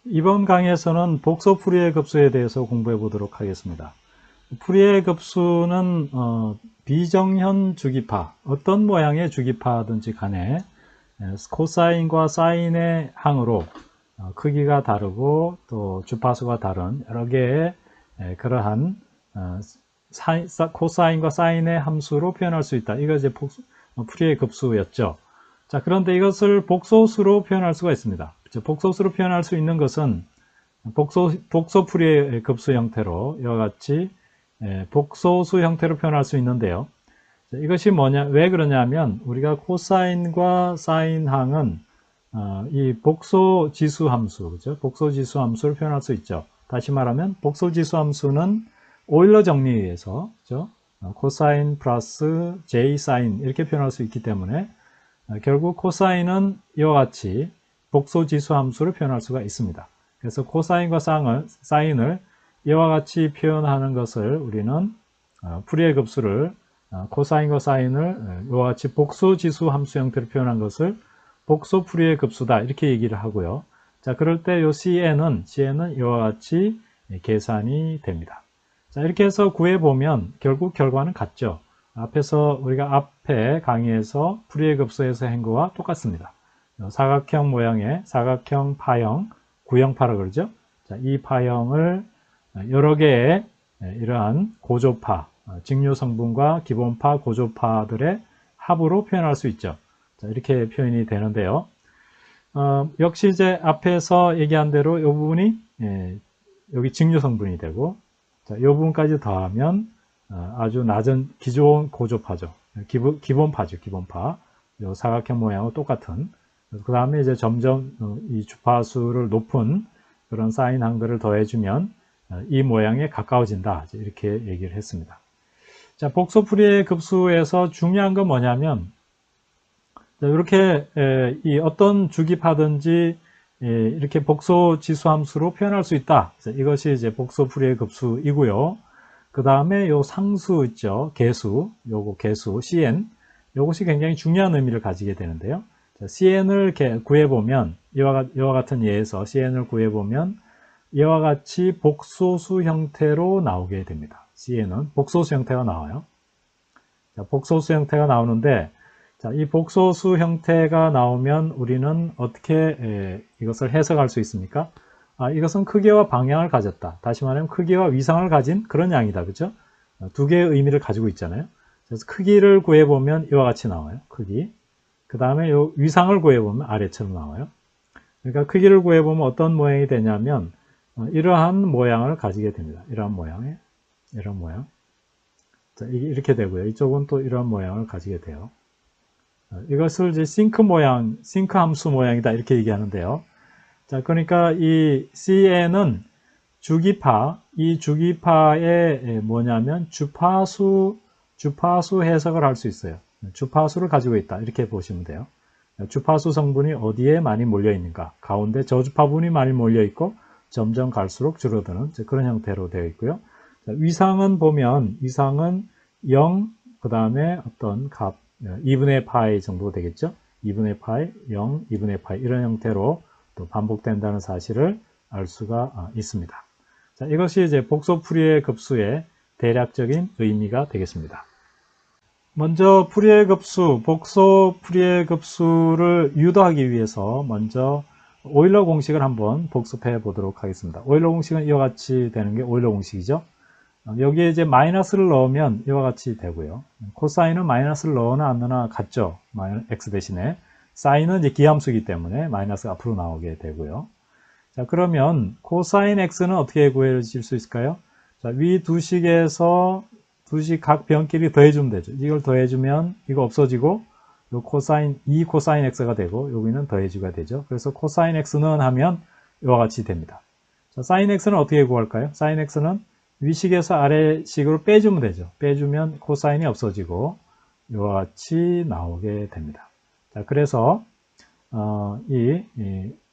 이번 강의에서는 복소 푸리에 급수에 대해서 공부해 보도록 하겠습니다. 푸리에 급수는 비정현 주기파, 어떤 모양의 주기파든지 간에 코사인과 사인의 항으로 크기가 다르고 또 주파수가 다른 여러 개의 그러한 코사인과 사인의 함수로 표현할 수 있다. 이거 이제 푸리에 급수였죠. 자, 그런데 이것을 복소수로 표현할 수가 있습니다. 복소수로 표현할 수 있는 것은 복소 푸리에 급수 형태로 이와 같이 복소수 형태로 표현할 수 있는데요. 이것이 왜 그러냐면 우리가 코사인과 사인 항은 이 복소 지수 함수, 그죠? 복소 지수 함수를 표현할 수 있죠. 다시 말하면 복소 지수 함수는 오일러 정리에 의해서, 그죠? 코사인 플러스 j 사인 이렇게 표현할 수 있기 때문에 결국 코사인은 이와 같이 복소 지수 함수를 표현할 수가 있습니다. 그래서 코사인과 사인을 이와 같이 표현하는 것을 우리는 푸리에 급수를 코사인과 사인을 이와 같이 복소 지수 함수 형태로 표현한 것을 복소 푸리에 급수다 이렇게 얘기를 하고요. 자, 그럴 때 이 CN은 이와 같이 계산이 됩니다. 자, 이렇게 해서 구해보면 결국 결과는 같죠. 앞에서 우리가 앞에 강의에서 푸리에 급수에서 한 거와 똑같습니다. 사각형 모양의 사각형 파형, 구형파라 그러죠. 자, 이 파형을 여러 개의 이러한 고조파, 직류 성분과 기본파, 고조파들의 합으로 표현할 수 있죠. 자, 이렇게 표현이 되는데요. 역시 이제 앞에서 얘기한 대로 이 부분이 여기 직류 성분이 되고, 자, 이 부분까지 더하면 아주 낮은 기존 고조파죠. 기본파죠, 기본파. 이 사각형 모양과 똑같은. 그 다음에 이제 점점 이 주파수를 높은 그런 사인 항들을 더해주면 이 모양에 가까워진다. 이렇게 얘기를 했습니다. 자, 복소 푸리에 급수에서 중요한 건 뭐냐면, 이렇게 이 어떤 주기파든지 이렇게 복소 지수 함수로 표현할 수 있다. 이것이 이제 복소 푸리에 급수이고요. 그 다음에 요 상수 있죠. 개수, 요거 개수, CN. 요것이 굉장히 중요한 의미를 가지게 되는데요. 자, CN을 구해보면, 이와 같은 예에서 CN을 구해보면, 이와 같이 복소수 형태로 나오게 됩니다. CN은 복소수 형태가 나와요. 자, 복소수 형태가 나오는데, 자, 이 복소수 형태가 나오면 우리는 어떻게 이것을 해석할 수 있습니까? 이것은 크기와 방향을 가졌다. 다시 말하면 크기와 위상을 가진 그런 양이다. 그죠? 두 개의 의미를 가지고 있잖아요. 그래서 크기를 구해보면 이와 같이 나와요. 크기. 그 다음에 이 위상을 구해보면 아래처럼 나와요. 그러니까 크기를 구해보면 어떤 모양이 되냐면 이러한 모양을 가지게 됩니다. 이러한 모양. 자, 이렇게 되고요. 이쪽은 또 이러한 모양을 가지게 돼요. 이것을 이제 싱크 함수 모양이다. 이렇게 얘기하는데요. 자, 그러니까 이 CN은 이 주기파의 뭐냐면 주파수 해석을 할 수 있어요. 주파수를 가지고 있다. 이렇게 보시면 돼요. 주파수 성분이 어디에 많이 몰려 있는가? 가운데 저주파분이 많이 몰려 있고 점점 갈수록 줄어드는 그런 형태로 되어 있고요. 자, 위상은 0, 그 다음에 어떤 값 2분의 파이 정도 되겠죠. 2분의 파이, 0, 2분의 파이 이런 형태로 또 반복된다는 사실을 알 수가 있습니다. 자, 이것이 이제 복소 푸리에 급수의 대략적인 의미가 되겠습니다. 먼저 복소 푸리에 급수를 유도하기 위해서 먼저 오일러 공식을 한번 복습해 보도록 하겠습니다. 오일러 공식은 이와 같이 되는 게 오일러 공식이죠. 여기에 이제 마이너스를 넣으면 이와 같이 되고요. 코사인은 마이너스를 넣으나 안 넣으나 같죠. x 대신에. 사인은 이제 기함수이기 때문에 마이너스가 앞으로 나오게 되고요. 자, 그러면 코사인 x는 어떻게 구해질 수 있을까요? 자, 위 두 식에서 두 식 각 변끼리 더해주면 되죠. 이걸 더해주면 이거 없어지고 요 코사인 x가 되고 여기는 더해주가 되죠. 그래서 코사인 x는 하면 이와 같이 됩니다. 자, 사인 x는 어떻게 구할까요? 사인 x는 위식에서 아래식으로 빼주면 되죠. 빼주면 코사인이 없어지고 이와 같이 나오게 됩니다. 자, 그래서 이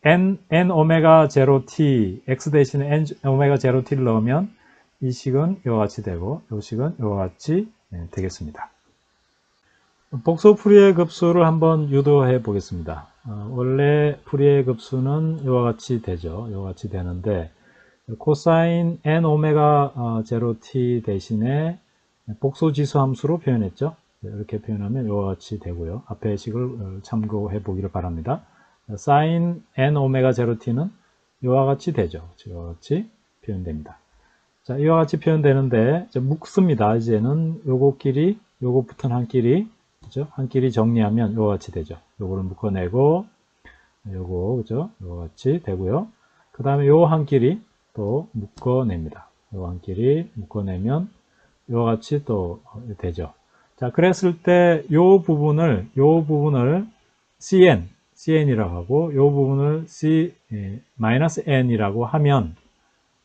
n 오메가 0t x 대신에 n 오메가 0t를 넣으면 이 식은 이와 같이 되고 이 식은 이와 같이 되겠습니다. 복소 푸리에 급수를 한번 유도해 보겠습니다. 원래 풀이의 급수는 이와 같이 되죠. 이와 같이 되는데 코사인 n 오메가 제로 t 대신에 복소지수 함수로 표현했죠. 이렇게 표현하면 이와 같이 되고요. 앞의 식을 참고해 보기를 바랍니다. 사인 n 오메가 제로 t는 이와 같이 되죠. 이와 같이 표현됩니다. 자, 이와 같이 표현되는데 이제 묶습니다. 이제는 요거끼리 요거 붙은 한 끼리 그죠? 한 끼리 정리하면 이와 같이 되죠. 요거를 묶어내고 요거 그죠? 이와 같이 되고요. 그 다음에 요 한 끼리 또 묶어냅니다. 요 한 끼리 묶어내면 이와 같이 또 되죠. 자, 그랬을 때 요 부분을 cn이라고 하고 요 부분을 -n이라고 하면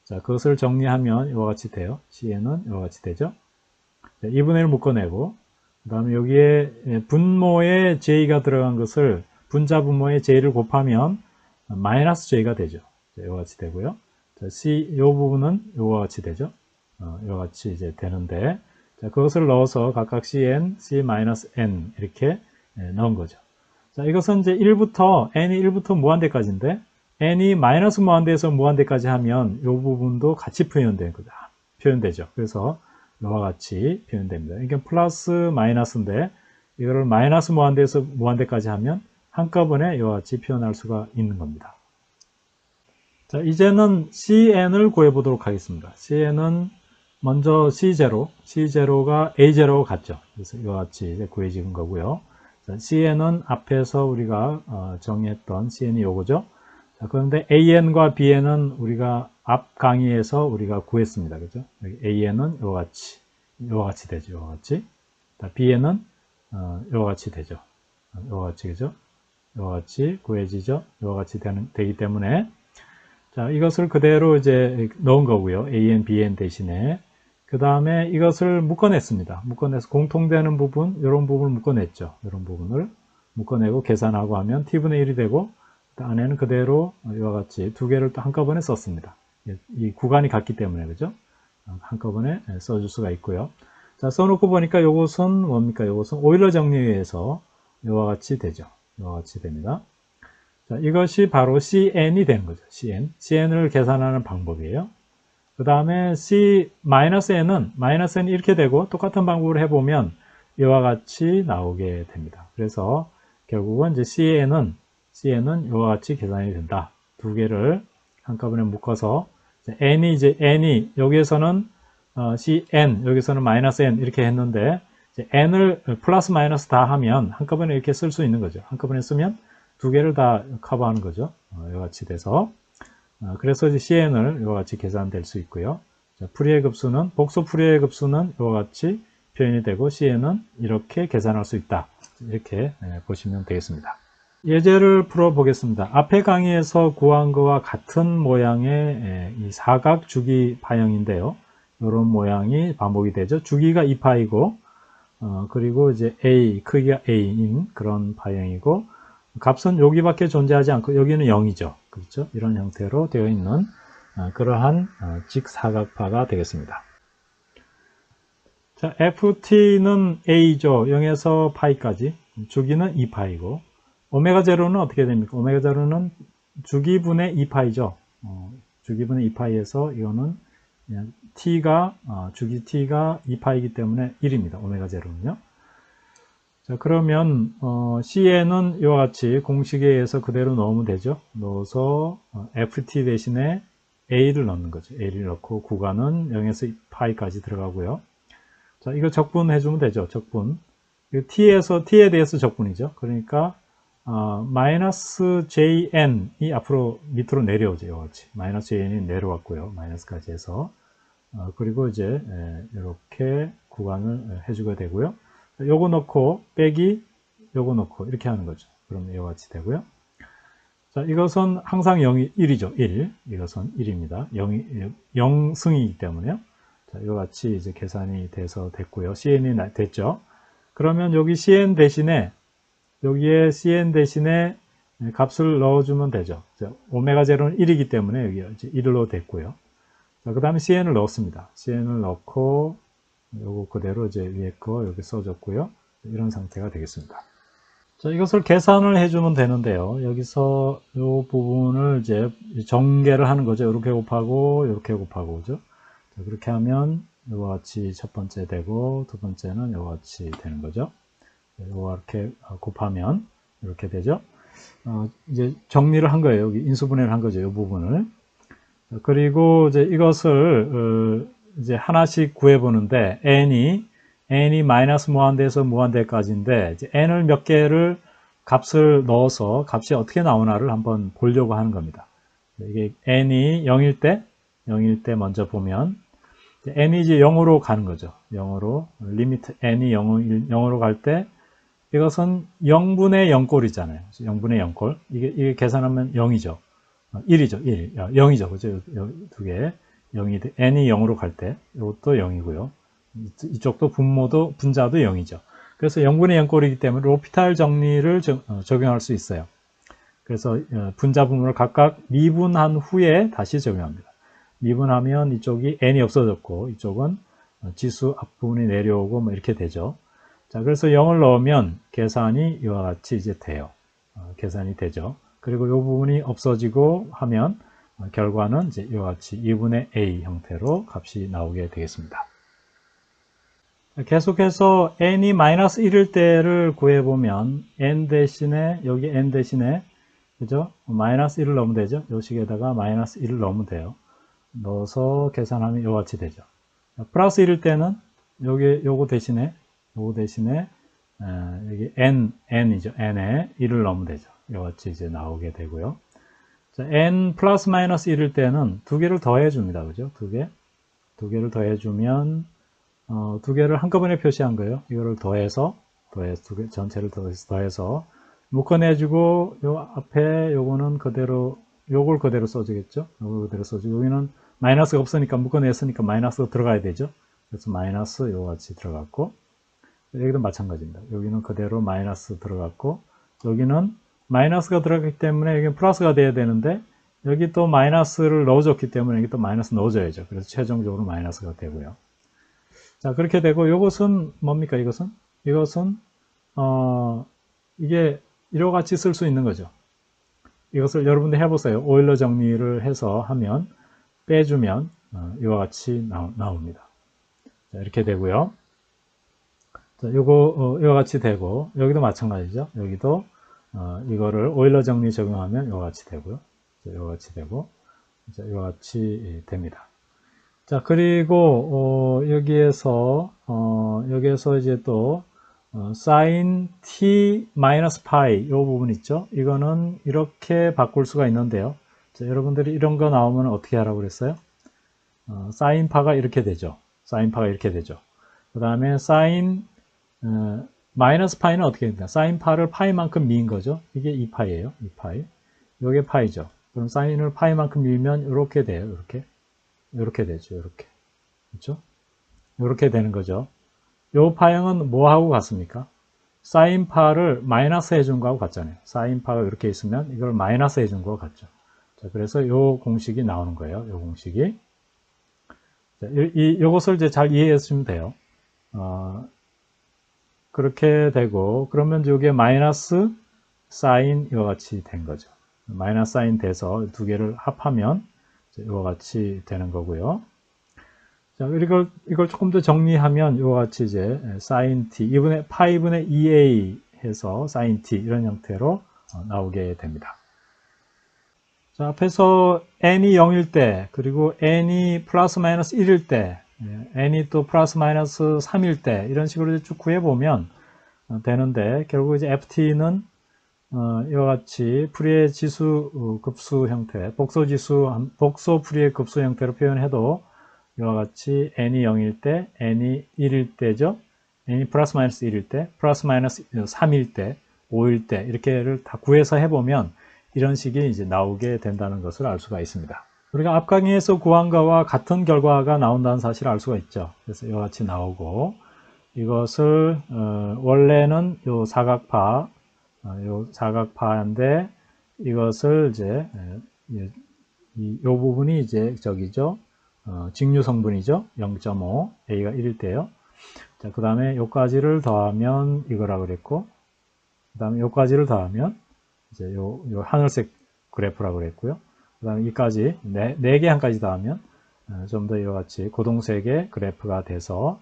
자, 그것을 정리하면 이와 같이 돼요. cn은 이와 같이 되죠. 2분의 1 묶어내고 그 다음에 여기에 분모에 j가 들어간 것을 분자 분모에 j를 곱하면 마이너스 j가 되죠. 이와 같이 되고요. 자, 이 부분은 이와 같이 되죠. 이와 같이 이제 되는데 자, 그것을 넣어서 각각 cn, c-n 이렇게 넣은 거죠. 자, 이것은 이제 1부터 n이 1부터 무한대까지인데 n이 마이너스 무한대에서 무한대까지 하면 이 부분도 같이 표현되죠. 그래서 이와 같이 표현됩니다. 이게 플러스 마이너스인데 이거를 마이너스 무한대에서 무한대까지 하면 한꺼번에 이와 같이 표현할 수가 있는 겁니다. 자, 이제는 cn을 구해보도록 하겠습니다. cn은 먼저 c0가 a0와 같죠. 그래서 이와 같이 이제 구해지는 거고요. 자, cn은 앞에서 우리가 정의했던 cn이 요거죠. 자, 그런데 an과 bn은 우리가 앞 강의에서 우리가 구했습니다. 그죠? an은 이와 같이 되죠. 이와 같이. 자, bn은 이와 같이 되죠. 이와 같이, 그죠? 이와 같이 구해지죠. 이와 같이 되기 때문에 자, 이것을 그대로 이제 넣은 거고요. an, bn 대신에. 그 다음에 이것을 묶어냈습니다. 묶어내서 공통되는 부분, 이런 부분을 묶어냈죠. 이런 부분을 묶어내고 계산하고 하면 t분의 1이 되고 안에는 그대로 이와 같이 두 개를 또 한꺼번에 썼습니다. 이 구간이 같기 때문에 그죠? 한꺼번에 써줄 수가 있고요. 자, 써놓고 보니까 이것은 뭡니까? 이것은 오일러 정리에 의해서 이와 같이 되죠. 이와 같이 됩니다. 자, 이것이 바로 cn이 되는 거죠. cn을 계산하는 방법이에요. 그 다음에 c-n은 -n이 이렇게 되고 똑같은 방법을 해보면 이와 같이 나오게 됩니다. 그래서 결국은 이제 cn은 이와 같이 계산이 된다. 두 개를 한꺼번에 묶어서 n이 여기에서는 cn 여기서는 -n 이렇게 했는데 n을 플러스 마이너스 다 하면 한꺼번에 이렇게 쓸 수 있는 거죠. 한꺼번에 쓰면 두 개를 다 커버하는 거죠. 이와 같이 돼서 그래서 이제 cn을 이와 같이 계산될 수 있고요. 자, 복소 풀이의 급수는 이와 같이 표현이 되고 cn은 이렇게 계산할 수 있다. 이렇게 보시면 되겠습니다. 예제를 풀어보겠습니다. 앞의 강의에서 구한 것과 같은 모양의 이 사각 주기 파형인데요. 이런 모양이 반복이 되죠. 주기가 2파이고 그리고 이제 크기가 a인 그런 파형이고 값은 여기밖에 존재하지 않고 여기는 0이죠. 그렇죠? 이런 형태로 되어 있는 그러한 직사각파가 되겠습니다. 자, ft는 a죠. 0에서 파이까지. 주기는 2파이고 오메가 제로는 어떻게 됩니까? 오메가 제로는 주기분의 2파이죠. 주기분의 2파이에서 이거는 주기 t가 2파이기 때문에 1입니다. 오메가 제로는요. 자, 그러면 cn은 이와 같이 공식에 의해서 그대로 넣으면 되죠. 넣어서 ft 대신에 a를 넣는 거죠. a를 넣고 구간은 0에서 파이까지 들어가고요. 자, 이거 적분해 주면 되죠. 적분. t에 대해서 적분이죠. 그러니까 마이너스 jn이 앞으로 밑으로 내려오죠. 이와 같이 마이너스 jn이 내려왔고요. 마이너스까지 해서 그리고 이제 이렇게 구간을 해주게 되고요. 요거 넣고 빼기 요거 넣고 이렇게 하는 거죠. 그러면 이와 같이 되고요. 자, 이것은 항상 1이죠. 1. 이것은 1입니다. 0승이기 때문에요. 자, 이와 같이 이제 계산이 돼서 됐고요. cn이 됐죠. 그러면 여기 cn 대신에 여기에 cn 대신에 값을 넣어주면 되죠. 자, 오메가 제로는 1이기 때문에 여기 이제 1로 됐고요. 자, 그 다음에 cn을 넣었습니다. cn을 넣고 요거 그대로 이제 위에 거 여기 써줬고요. 이런 상태가 되겠습니다. 자, 이것을 계산을 해주면 되는데요. 여기서 이 부분을 이제 정계를 하는 거죠. 이렇게 곱하고, 이렇게 곱하고, 그죠? 자, 그렇게 하면 이와 같이 첫 번째 되고, 두 번째는 이와 같이 되는 거죠. 이와 이렇게 곱하면 이렇게 되죠. 이제 정리를 한 거예요. 여기 인수분해를 한 거죠. 이 부분을. 그리고 이제 이것을 이제 하나씩 구해보는데 n이 마이너스 무한대에서 무한대까지인데 이제 n을 몇 개를 값을 넣어서 값이 어떻게 나오나를 한번 보려고 하는 겁니다. 이게 n이 0일 때 먼저 보면 n이 이제 0으로 가는 거죠. 0으로 리미트 n이 0으로 갈 때 이것은 0분의 0꼴이잖아요. 0분의 0꼴. 이게 계산하면 0이죠. 1이죠. 1. 0이죠. 그죠? 두 개. 0이, n이 0으로 갈 때, 이것도 0이고요. 이쪽도 분자도 0이죠. 그래서 0분의 0꼴이기 때문에 로피탈 정리를 적용할 수 있어요. 그래서 분자 부분을 각각 미분한 후에 다시 적용합니다. 미분하면 이쪽이 n이 없어졌고, 이쪽은 지수 앞부분이 내려오고 뭐 이렇게 되죠. 자, 그래서 0을 넣으면 계산이 이와 같이 이제 돼요. 계산이 되죠. 그리고 이 부분이 없어지고 하면 결과는 이제 이와 같이 2분의 a 형태로 값이 나오게 되겠습니다. 계속해서 n이 마이너스 1일 때를 구해보면 n 대신에 여기 n 대신에 그죠? 마이너스 1을 넣으면 되죠. 이 식에다가 마이너스 1을 넣으면 돼요. 넣어서 계산하면 이와 같이 되죠. 플러스 1일 때는 요거 대신에 여기 n이죠. n에 1을 넣으면 되죠. 이와 같이 이제 나오게 되고요. 자, n 플러스 마이너스 1일 때는 두 개를 더해 줍니다. 그죠? 두 개를 더해 주면 두 개를 한꺼번에 표시한 거예요. 이거를 더해서 두 개 전체를 더해서 묶어내 주고 요 앞에 요거는 그대로 요걸 그대로 써주겠죠. 요걸 그대로 써주고 여기는 마이너스가 없으니까 묶어냈으니까 마이너스가 들어가야 되죠. 그래서 마이너스 요거 같이 들어갔고 여기도 마찬가지입니다. 여기는 그대로 마이너스 들어갔고 여기는 마이너스가 들어갔기 때문에 여기 플러스가 돼야 되는데 여기 또 마이너스를 넣어줬기 때문에 여기 또 마이너스 넣어줘야죠. 그래서 최종적으로 마이너스가 되고요. 자, 그렇게 되고 이것은 뭡니까? 이것은 이게 이와 같이 쓸 수 있는 거죠. 이것을 여러분들 해보세요. 오일러 정리를 해서 하면 빼주면 이와 같이 나옵니다. 자, 이렇게 되고요. 자, 이와 같이 되고 여기도 마찬가지죠. 여기도 이거를 오일러 정리 적용하면 이와 같이 되고요. 자, 이와 같이 되고 자, 이와 같이 됩니다. 자, 그리고 여기에서 이제 또 sin t 마이너스 파이 이 부분 있죠. 이거는 이렇게 바꿀 수가 있는데요. 자, 여러분들이 이런 거 나오면 어떻게 하라고 그랬어요? sin 파가 이렇게 되죠. sin 파가 이렇게 되죠. 그 다음에 sin 마이너스 파이는 어떻게 됩니까? sin 파를 파이만큼 미인 거죠. 이게 2파이예요. 2파이. 이게 파이죠. 그럼 sin을 파이만큼 밀면 이렇게 돼요. 이렇게 되죠. 이렇게. 그렇죠? 이렇게 되는 거죠. 요 파형은 뭐하고 같습니까? 사인파를 마이너스 해준 거하고 같잖아요. 사인파가 이렇게 있으면 이걸 마이너스 해준 거하고 같죠. 자, 그래서 요 공식이 나오는 거예요. 요 공식이. 자, 요것을 이제 잘 이해해 주시면 돼요. 그렇게 되고, 그러면 요게 마이너스 사인 이와 같이 된 거죠. 마이너스 사인 돼서 두 개를 합하면 이와 같이 되는 거고요. 자, 이걸 조금 더 정리하면 이와 같이 이제 sin t, 파이분의 2a 해서 sin t 이런 형태로 나오게 됩니다. 자, 앞에서 n이 0일 때, 그리고 n이 플러스 마이너스 1일 때, n이 또 플러스 마이너스 3일 때 이런 식으로 쭉 구해보면 되는데 결국 이제 ft는 이와 같이 풀이의 지수 급수 형태, 복소 풀이의 급수 형태로 표현해도 이와 같이 n이 0일 때, n이 1일 때죠. n이 플러스 마이너스 1일 때, 플러스 마이너스 3일 때, 5일 때 이렇게를 다 구해서 해보면 이런 식이 이제 나오게 된다는 것을 알 수가 있습니다. 우리가 앞 강의에서 구한 거와 같은 결과가 나온다는 사실을 알 수가 있죠. 그래서 이와 같이 나오고 이것을 원래는 요 사각파인데 이것을 이제 이 부분이 이제 저기죠. 직류 성분이죠. 0.5 A가 1일 때요. 자, 그 다음에 요까지를 더하면 이거라고 그랬고 그 다음에 요까지를 더하면 이제 요 하늘색 그래프라고 그랬고요. 그 다음에 이까지 네 개 한까지 더하면 좀 더 이와 같이 고동색의 그래프가 돼서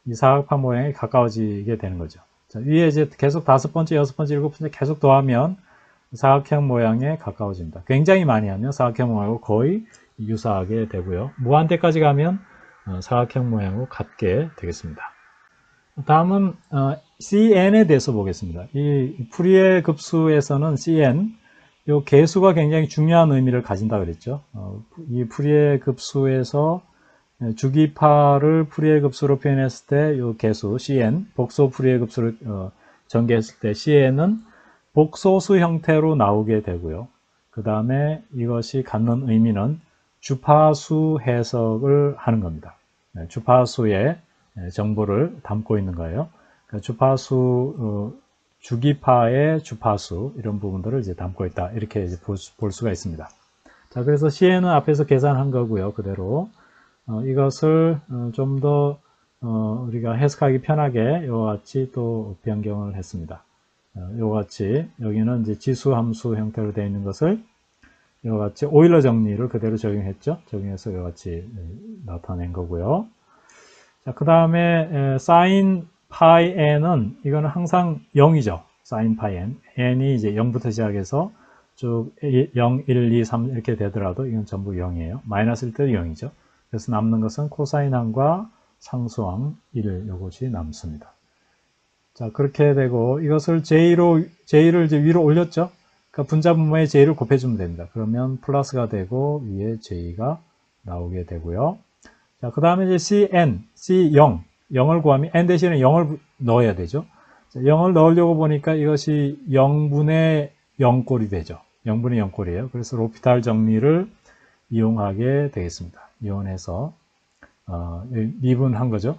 이 사각판 모양에 가까워지게 되는 거죠. 자, 위에 이제 계속 5번째, 6번째, 7번째 계속 더하면 사각형 모양에 가까워집니다. 굉장히 많이 하면 사각형 모양하고 거의 유사하게 되고요. 무한대까지 가면 사각형 모양으로 같게 되겠습니다. 다음은 CN에 대해서 보겠습니다. 이 푸리에 급수에서는 CN, 요 개수가 굉장히 중요한 의미를 가진다 그랬죠. 이 푸리에 급수에서 주기파를 푸리에 급수로 표현했을 때 요 개수 CN, 복소 푸리에 급수를 전개했을 때 CN은 복소수 형태로 나오게 되고요. 그 다음에 이것이 갖는 의미는 주파수 해석을 하는 겁니다. 주파수의 정보를 담고 있는 거예요. 그러니까 주파수, 주기파의 주파수 이런 부분들을 이제 담고 있다. 이렇게 이제 볼 수가 있습니다. 자, 그래서 CN은 앞에서 계산한 거고요. 그대로 이것을 좀 더 우리가 해석하기 편하게 이와 같이 또 변경을 했습니다. 이와 같이 여기는 이제 지수 함수 형태로 되어 있는 것을 이와 같이 오일러 정리를 그대로 적용했죠. 적용해서 이와 같이 나타낸 거고요. 자, 그 다음에 sin 파이 n은 이거는 항상 0이죠. sin 파이 n. n이 이제 0부터 시작해서 쭉 0, 1, 2, 3 이렇게 되더라도 이건 전부 0이에요. 마이너스일 때도 0이죠. 그래서 남는 것은 코사인항과 상수항 1 이것이 남습니다. 자, 그렇게 되고 이것을 J를 이제 위로 올렸죠. 그러니까 분자분모에 J를 곱해주면 됩니다. 그러면 플러스가 되고 위에 J가 나오게 되고요. 자, 그 다음에 이제 CN, C0, 0을 구하면 N 대신에 0을 넣어야 되죠. 자, 0을 넣으려고 보니까 이것이 0분의 0꼴이 되죠. 0분의 0꼴이에요. 그래서 로피탈 정리를 이용하게 되겠습니다. 이용해서 미분한 거죠.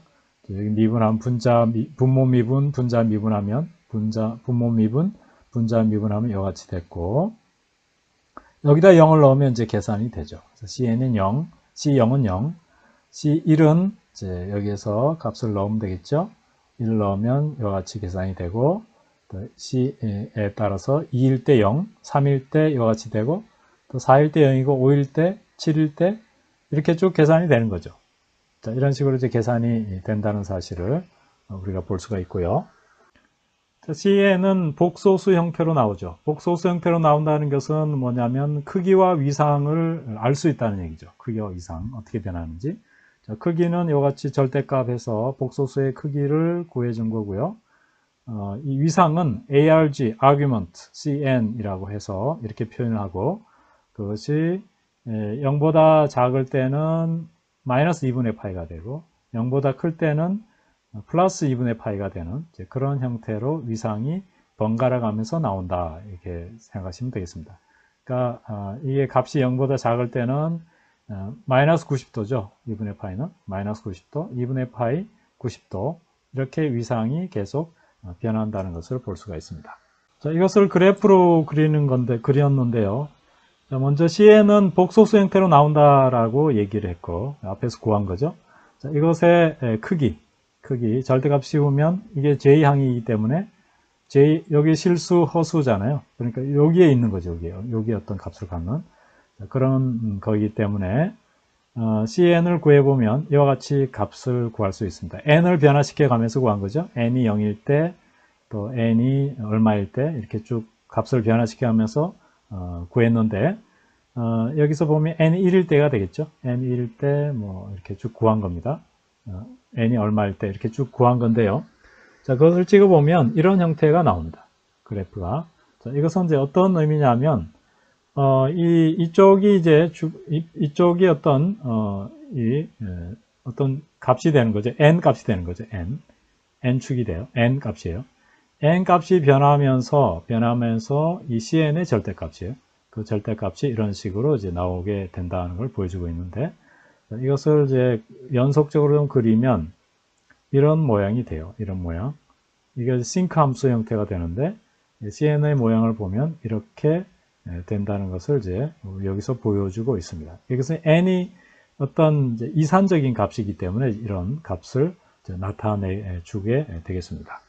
여기 미분하면 분모 미분, 분자 미분하면 분모 미분, 분자 미분하면 이와 같이 됐고 여기다 0을 넣으면 이제 계산이 되죠. 그래서 CN은 0, C0은 0, C1은 이제 여기에서 값을 넣으면 되겠죠. 1을 넣으면 이와 같이 계산이 되고 또 C에 따라서 2일 때 0, 3일 때 이와 같이 되고 또 4일 때 0이고 5일 때, 7일 때 이렇게 쭉 계산이 되는 거죠. 자, 이런 식으로 이제 계산이 된다는 사실을 우리가 볼 수가 있고요. 자, CN은 복소수 형태로 나오죠. 복소수 형태로 나온다는 것은 뭐냐면 크기와 위상을 알 수 있다는 얘기죠. 크기와 위상 어떻게 변하는지. 자, 크기는 이와 같이 절대값에서 복소수의 크기를 구해준 거고요. 이 위상은 ARG, argument, CN이라고 해서 이렇게 표현을 하고 그것이 0보다 작을 때는 마이너스 2분의 파이가 되고 0보다 클 때는 플러스 2분의 파이가 되는 그런 형태로 위상이 번갈아 가면서 나온다 이렇게 생각하시면 되겠습니다. 그러니까 이게 값이 0보다 작을 때는 마이너스 90도죠. 2분의 파이는 마이너스 90도, 2분의 파이 90도 이렇게 위상이 계속 변한다는 것을 볼 수가 있습니다. 자, 이것을 그래프로 그렸는데요. 자, 먼저 CN은 복소수 형태로 나온다라고 얘기를 했고 앞에서 구한 거죠. 자, 이것의 크기 절대값 씌우면 이게 J항이기 때문에 여기 실수 허수잖아요. 그러니까 여기에 있는 거죠. 여기에 어떤 값을 갖는 그런 거이기 때문에 CN을 구해보면 이와 같이 값을 구할 수 있습니다. N을 변화시켜 가면서 구한 거죠. N이 0일 때 또 N이 얼마일 때 이렇게 쭉 값을 변화시켜 가면서 구했는데 여기서 보면 n이 1일 때가 되겠죠. n이 1일 때 뭐 이렇게 쭉 구한 겁니다. n이 얼마일 때 이렇게 쭉 구한 건데요. 자, 그것을 찍어보면 이런 형태가 나옵니다. 그래프가. 자, 이것은 이제 어떤 의미냐면 이쪽이 이제 이쪽이 어떤 어떤 값이 되는 거죠. n 값이 되는 거죠. n축이 돼요. n 값이에요. n 값이 변하면서 이 cn의 절대값이에요. 그 절대값이 이런 식으로 이제 나오게 된다는 걸 보여주고 있는데 이것을 이제 연속적으로 좀 그리면 이런 모양이 돼요. 이런 모양. 이게 싱크 함수 형태가 되는데 CN의 모양을 보면 이렇게 된다는 것을 이제 여기서 보여주고 있습니다. 이것은 n이 어떤 이제 이산적인 값이기 때문에 이런 값을 나타내주게 되겠습니다.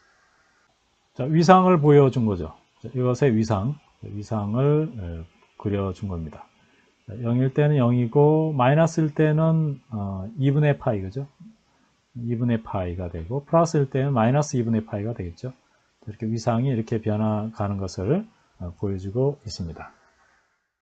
자, 위상을 보여준 거죠. 자, 이것의 위상을 그려준 겁니다. 0일 때는 0이고 마이너스일 때는 2분의 파이 그죠? 2분의 파이가 되고 플러스일 때는 마이너스 2분의 파이가 되겠죠. 이렇게 위상이 이렇게 변화가는 것을 보여주고 있습니다.